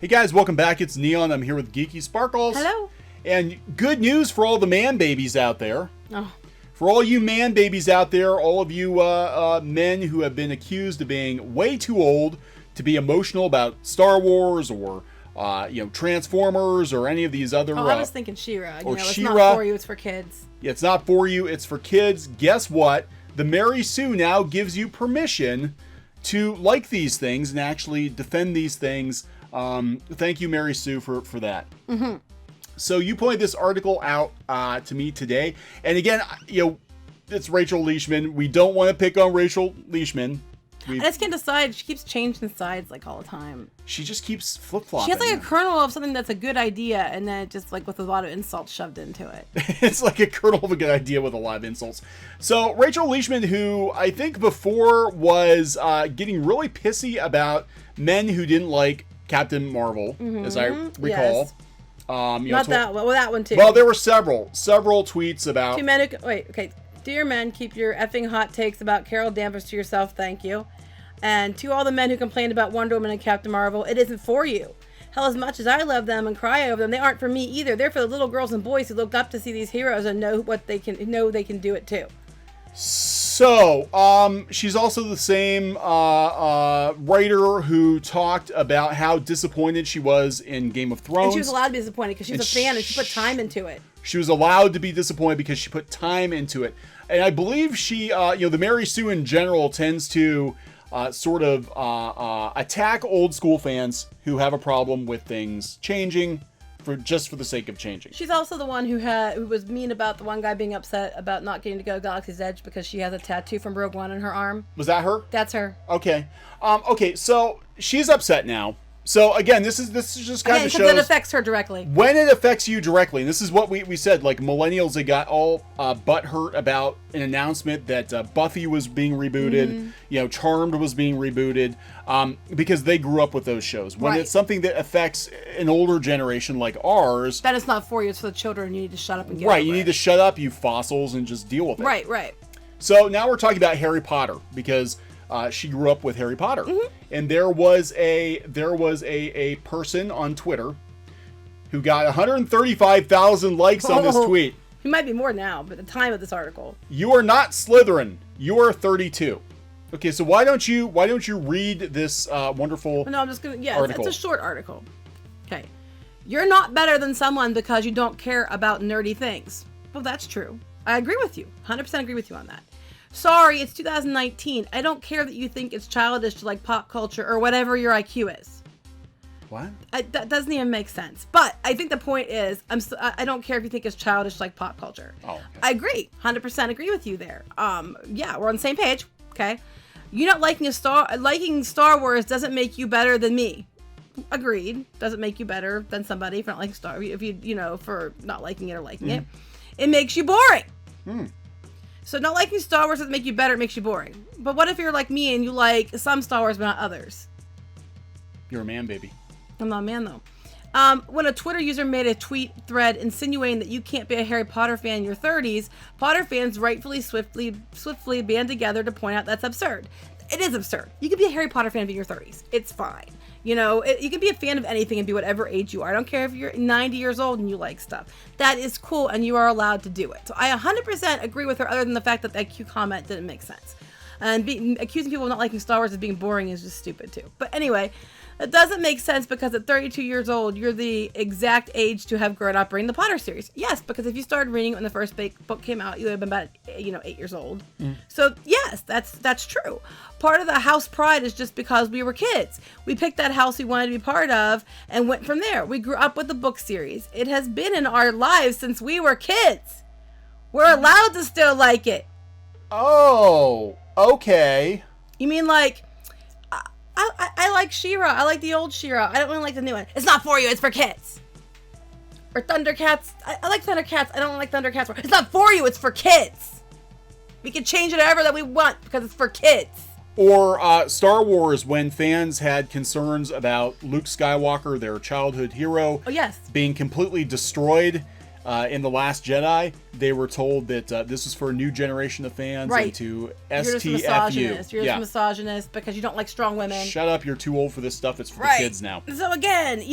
Hey guys, welcome back. It's Neon. I'm here with Geeky Sparkles. Hello. And good news for all the man babies out there. Oh. For all you man babies out there, all of you men who have been accused of being way too old to be emotional about Star Wars or Transformers or any of these other. I was thinking She-Ra. It's She-Ra. not for you. It's for kids. Yeah, it's not for you. It's for kids. Guess what? The Mary Sue now gives you permission to like these things and actually defend these things. Thank you, Mary Sue, for that. Mm-hmm. So you pointed this article out to me today, and again, it's Rachel Leishman. We don't want to pick on Rachel Leishman. I just can't decide. She keeps changing sides like all the time. She just keeps flip-flopping. She has like a kernel of something that's a good idea, and then just like with a lot of insults shoved into it. It's like a kernel of a good idea with a lot of insults. So Rachel Leishman, who I think before was getting really pissy about men who didn't like Captain Marvel, as I recall. Yes. Not that one. Well, that one too. Well, there were several tweets about. Two men who, wait, okay. Dear men, keep your effing hot takes about Carol Danvers to yourself, thank you. And to all the men who complained about Wonder Woman and Captain Marvel, it isn't for you. Hell, as much as I love them and cry over them, they aren't for me either. They're for the little girls and boys who look up to see these heroes and know they can do it too. So, she's also the same writer who talked about how disappointed she was in Game of Thrones. And she was allowed to be disappointed because she's a fan and she put time into it. She was allowed to be disappointed because she put time into it. And I believe she, the Mary Sue in general tends to attack old school fans who have a problem with things changing for the sake of changing. She's also the one who was mean about the one guy being upset about not getting to go to Galaxy's Edge because she has a tattoo from Rogue One on her arm. Was that her? That's her. Okay. So she's upset now. So again, this is just kind of shows it affects her directly. When it affects you directly, and this is what we said, like millennials, they got all butthurt about an announcement that Buffy was being rebooted, Charmed was being rebooted, because they grew up with those shows. When it's something that affects an older generation like ours, that is not for you. It's for the children. You need to shut up and get right. You need to shut up, you fossils, and just deal with it. Right. So now we're talking about Harry Potter because she grew up with Harry Potter, and there was a person on Twitter who got 135,000 likes on this tweet. He might be more now, but at the time of this article. You are not Slytherin. You are 32. Okay, so why don't you read this wonderful? No, I'm just gonna. Yeah, article. it's a short article. Okay, you're not better than someone because you don't care about nerdy things. Well, that's true. I agree with you. 100% agree with you on that. Sorry, it's 2019. I don't care that you think it's childish to like pop culture or whatever your IQ is. What? That doesn't even make sense. But I think the point is, I don't care if you think it's childish like pop culture. Oh, okay. I agree. 100% agree with you there. Yeah, we're on the same page. Okay. You not liking Star Wars doesn't make you better than me. Agreed. Doesn't make you better than somebody for not liking for not liking it or liking it. It makes you boring. So not liking Star Wars doesn't make you better, it makes you boring. But what if you're like me and you like some Star Wars but not others? You're a man, baby. I'm not a man, though. When a Twitter user made a tweet thread insinuating that you can't be a Harry Potter fan in your 30s, Potter fans rightfully swiftly band together to point out that's absurd. It is absurd. You can be a Harry Potter fan in your 30s. It's fine. You can be a fan of anything and be whatever age you are. I don't care if you're 90 years old and you like stuff. That is cool, and you are allowed to do it. So I 100% agree with her, other than the fact that IQ comment didn't make sense. And accusing people of not liking Star Wars of being boring is just stupid, too. But anyway, it doesn't make sense because at 32 years old, you're the exact age to have grown up reading the Potter series. Yes, because if you started reading it when the first book came out, you would have been about 8 years old. So yes, that's true. Part of the house pride is just because we were kids. We picked that house we wanted to be part of and went from there. We grew up with the book series. It has been in our lives since we were kids. We're allowed to still like it. Oh, okay. You mean like, I like She-Ra. I like the old She-Ra. I don't really like the new one. It's not for you. It's for kids. Or Thundercats. I like Thundercats. I don't like Thundercats. It's not for you. It's for kids. We can change it however that we want because it's for kids. Or Star Wars, when fans had concerns about Luke Skywalker, their childhood hero, yes, being completely destroyed. in The Last Jedi, they were told that this was for a new generation of fans, Right. and to You're just a STFU. misogynist. You're just a misogynist because you don't like strong women. Shut up, you're too old for this stuff. It's for the kids now. So again,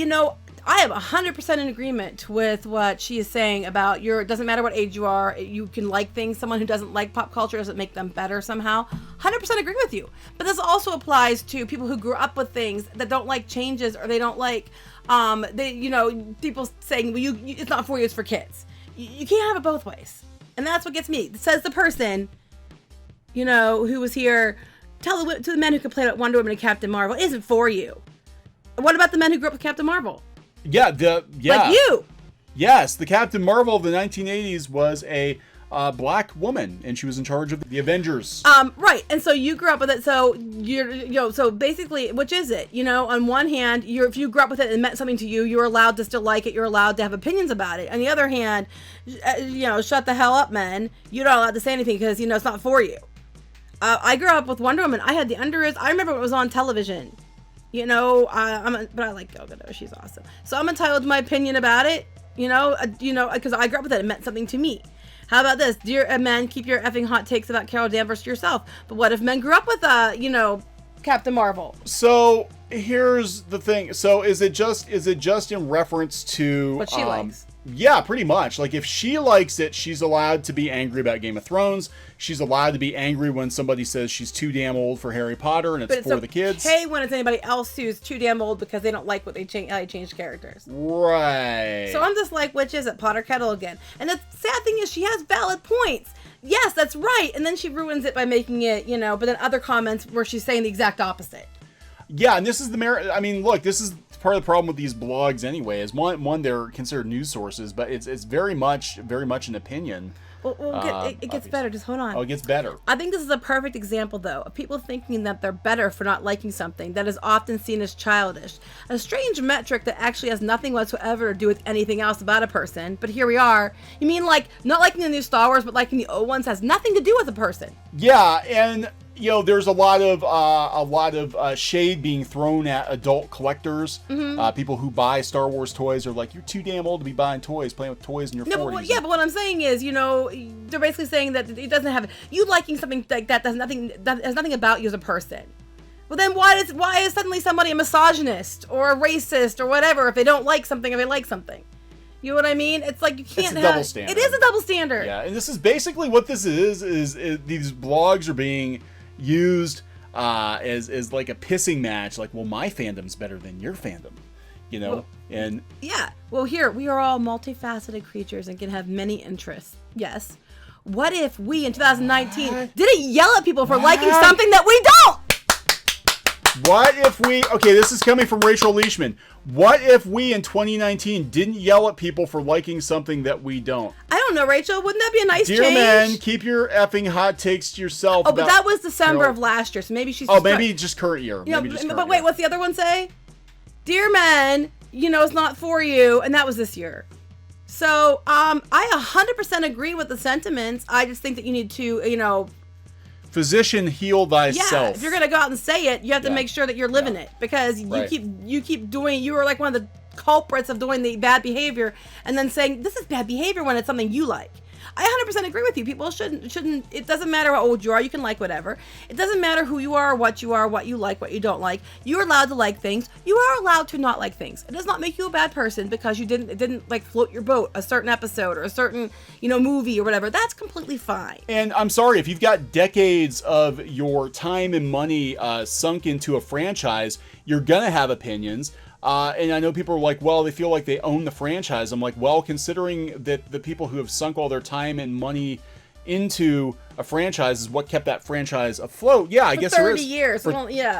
I am 100% in agreement with what she is saying about it doesn't matter what age you are, you can like things. Someone who doesn't like pop culture doesn't make them better somehow. 100% agree with you. But this also applies to people who grew up with things that don't like changes, or they don't like, people saying, well, it's not for you, it's for kids. You can't have it both ways. And that's what gets me. Says the person, who was here, to the men who complain about Wonder Woman and Captain Marvel, it isn't for you. What about the men who grew up with Captain Marvel? Yeah. Like you. Yes, the Captain Marvel of the 1980s was a black woman, and she was in charge of the Avengers. Right. And so you grew up with it. So so basically, which is it? On one hand, if you grew up with it and it meant something to you, you're allowed to still like it. You're allowed to have opinions about it. On the other hand, shut the hell up, men. You're not allowed to say anything because, it's not for you. I grew up with Wonder Woman. I had the underoos. I remember it was on television. But I like Gal Gadot. She's awesome. So I'm entitled to my opinion about it, because I grew up with it. It meant something to me. How about this? Dear men, keep your effing hot takes about Carol Danvers to yourself. But what if men grew up with, Captain Marvel? So here's the thing. So is it just in reference to what she likes? Yeah, pretty much. Like, if she likes it, she's allowed to be angry about Game of Thrones. She's allowed to be angry when somebody says she's too damn old for Harry Potter and it's for the kids. Hey, when it's anybody else who's too damn old because they don't like what how they changed characters. Right. So I'm just like, which is it? Pot or kettle again? And the sad thing is, she has valid points. Yes, that's right. And then she ruins it by making it, but then other comments where she's saying the exact opposite. Yeah, and this is the merit. I mean, look, this is part of the problem with these blogs anyway. Is one they're considered news sources, but it's very much an opinion. Well, it gets better. Just hold on. Oh, it gets better. I think this is a perfect example, though, of people thinking that they're better for not liking something that is often seen as childish. A strange metric that actually has nothing whatsoever to do with anything else about a person. But here we are. You mean like not liking the new Star Wars, but liking the old ones has nothing to do with a person? Yeah, and there's a lot of shade being thrown at adult collectors. Mm-hmm. People who buy Star Wars toys are like, you're too damn old to be buying toys, playing with toys in your 40s. But what I'm saying is, they're basically saying that it doesn't have you liking something like that has nothing about you as a person. Well, then why is suddenly somebody a misogynist or a racist or whatever if they don't like something or they like something? You know what I mean? It's like you can't have... double standard. It is a double standard. Yeah, and this is basically what this is these blogs are being used as like a pissing match. Like, well, my fandom's better than your fandom, and... Yeah. Well, here, we are all multifaceted creatures and can have many interests. Yes. What if we, in 2019, didn't yell at people for liking something that we don't? What if we... Okay, this is coming from Rachel Leishman. What if we, in 2019, didn't yell at people for liking something that we don't? I don't know, Rachel. Wouldn't that be a nice change? Dear men, keep your effing hot takes to yourself. Oh, but that was December of last year, so maybe she's... maybe just current year. But wait, what's the other one say? Dear men, it's not for you, and that was this year. So, I 100% agree with the sentiments. I just think that you need to, Physician, heal thyself. Yeah, if you're gonna go out and say it, you have to make sure that you're living it, because you keep doing. You are like one of the culprits of doing the bad behavior, and then saying this is bad behavior when it's something you like. I 100% agree with you. People shouldn't. It doesn't matter how old you are. You can like whatever. It doesn't matter who you are, what you like, what you don't like. You're allowed to like things. You are allowed to not like things. It does not make you a bad person because it didn't like float your boat a certain episode or a certain movie or whatever. That's completely fine. And I'm sorry, if you've got decades of your time and money sunk into a franchise, you're gonna have opinions. And I know people are like, well, they feel like they own the franchise. I'm like, well, considering that the people who have sunk all their time and money into a franchise is what kept that franchise afloat. Yeah, I guess there is. 30 years. For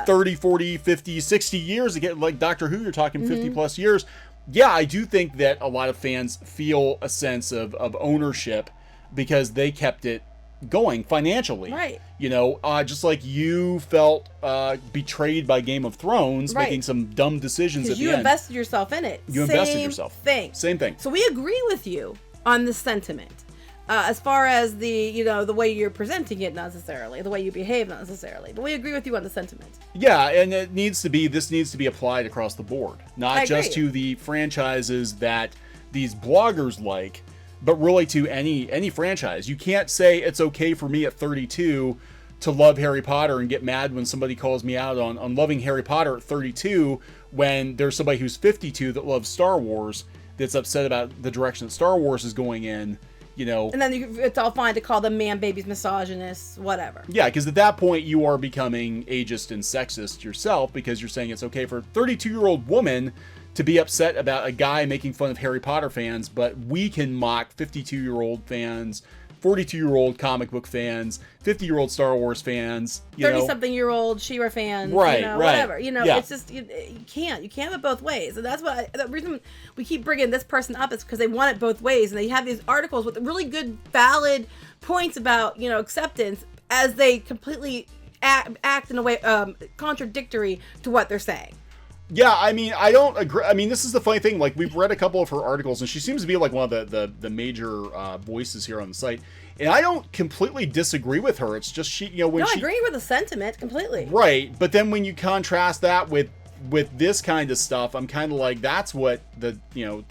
30, 40, 50, 60 years. Again, like Doctor Who, you're talking 50 plus years. Yeah, I do think that a lot of fans feel a sense of ownership because they kept it going financially. Right. Just like you felt betrayed by Game of Thrones, making some dumb decisions at the end. You invested yourself in it. Invested yourself. Same thing. So we agree with you on the sentiment. As far as the way you're presenting it, not necessarily. The way you behave, not necessarily. But we agree with you on the sentiment. Yeah, and this needs to be applied across the board. Not just to the franchises that these bloggers like, but really to any franchise. You can't say it's okay for me at 32 to love Harry Potter and get mad when somebody calls me out on loving Harry Potter at 32 when there's somebody who's 52 that loves Star Wars that's upset about the direction that Star Wars is going in, you know. And then it's all fine to call them man babies, misogynists, whatever. Yeah, because at that point you are becoming ageist and sexist yourself, because you're saying it's okay for a 32-year-old woman to be upset about a guy making fun of Harry Potter fans, but we can mock 52-year-old fans, 42-year-old comic book fans, 50-year-old Star Wars fans, 30-something-year-old She-Ra fans, right, whatever. Yeah. It's just, you can't have it both ways. And that's the reason we keep bringing this person up is because they want it both ways. And they have these articles with really good, valid points about, acceptance as they completely act in a way contradictory to what they're saying. Yeah, I mean, I don't agree. I mean, this is the funny thing. Like, we've read a couple of her articles, and she seems to be like one of the major voices here on the site. And I don't completely disagree with her. It's just I agree with the sentiment completely. Right, but then when you contrast that with this kind of stuff, I'm kind of like, that's what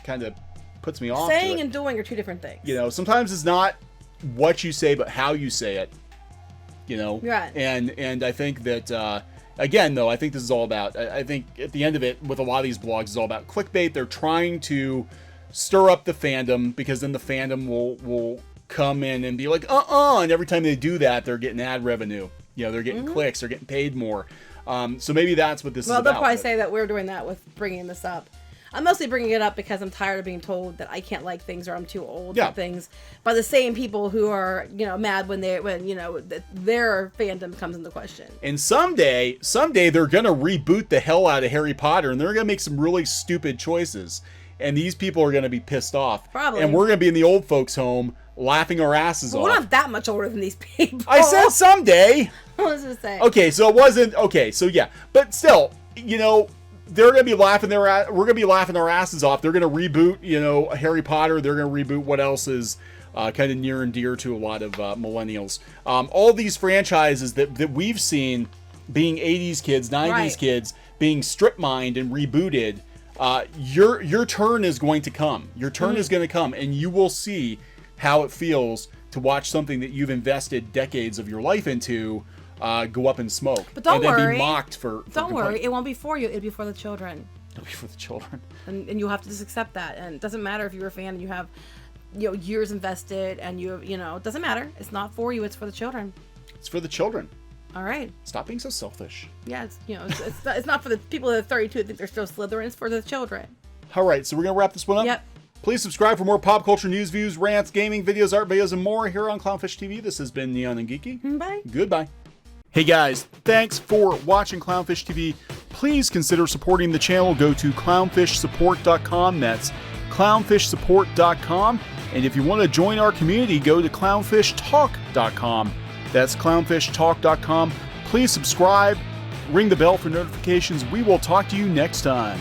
kind of puts me off. Saying and doing are two different things. Sometimes it's not what you say, but how you say it. Right. And I think that. Again, though, I think this is all about, I think at the end of it, with a lot of these blogs, it's all about clickbait. They're trying to stir up the fandom, because then the fandom will come in and be like, and every time they do that, they're getting ad revenue. They're getting clicks, they're getting paid more. So maybe that's what this is about. Well, they'll probably say that we're doing that with bringing this up. I'm mostly bringing it up because I'm tired of being told that I can't like things or I'm too old for things by the same people who are, mad when their fandom comes into question. And someday they're going to reboot the hell out of Harry Potter, and they're going to make some really stupid choices. And these people are going to be pissed off. Probably. And we're going to be in the old folks' home laughing our asses off. We're not that much older than these people. I said someday. What was I saying? Okay, so it wasn't, okay, so yeah. But still, they're going to be laughing we're going to be laughing our asses off. They're going to reboot, Harry Potter. They're going to reboot what else is kind of near and dear to a lot of millennials. All these franchises that we've seen being 80s kids, 90s kids, being strip mined and rebooted, your turn is going to come. Your turn is going to come, and you will see how it feels to watch something that you've invested decades of your life into go up in smoke. But don't worry. And then be mocked for don't worry. It won't be for you. It'll be for the children. It'll be for the children. And you'll have to just accept that. And it doesn't matter if you're a fan and you have years invested and it doesn't matter. It's not for you. It's for the children. It's for the children. All right. Stop being so selfish. Yeah, it's not for the people that are 32 that think they're still Slytherin. It's for the children. All right, so we're going to wrap this one up. Yep. Please subscribe for more pop culture news, views, rants, gaming, videos, art videos, and more here on Clownfish TV. This has been Neon and Geeky. Bye. Goodbye. Hey guys, thanks for watching Clownfish TV. Please consider supporting the channel. Go to clownfishsupport.com. That's clownfishsupport.com. And if you want to join our community, go to clownfishtalk.com. That's clownfishtalk.com. Please subscribe, ring the bell for notifications. We will talk to you next time.